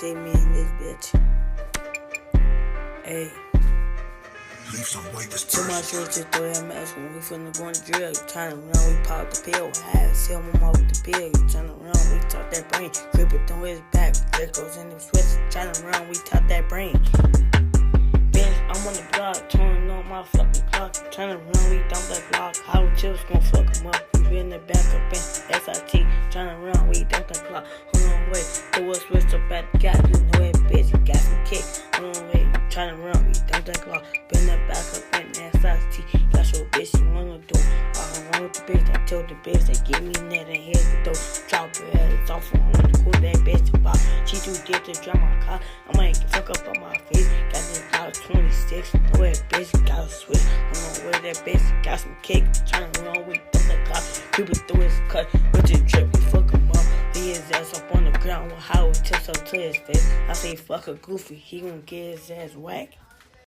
jaymen in this bitch. Hey. Too much shit to throw that mess when we finna go in the drill. You turn around, we pop the pill. Have sell my mouth with the pill. You turn around, we talk that brain. Grip it on his back. There goes in the switch. Turn around, we talk that brain. Bitch, I'm on the block, turning on my fucking clock. Turn around, we dump that Glock. How the chips gon' fuck him up? We in the back up in SIT. Turn around, we dump that clock. Hold on, wait. Throw a switch up at the gap. You know that bitch, you got some kick. Hold on, wait. Turn around, we dump that clock. Bend that back up in SIT. That's what bitch you wanna do. All I want with the bitch, I tell the bitch they give me net and head the door. Drop her head, it's off on the cool that bitch to pop. She too deep to drive my car. I might fuck up on my face. Got this dollar 26. Know that bitch got a switch. I'm on where that bitch got some kick. Turn around, we dump that clock. People through his cut with the drip, we fuck him up. Leave his ass up on the ground with how it tips up to his face. I say fuck a goofy, he gon' get his ass whacked.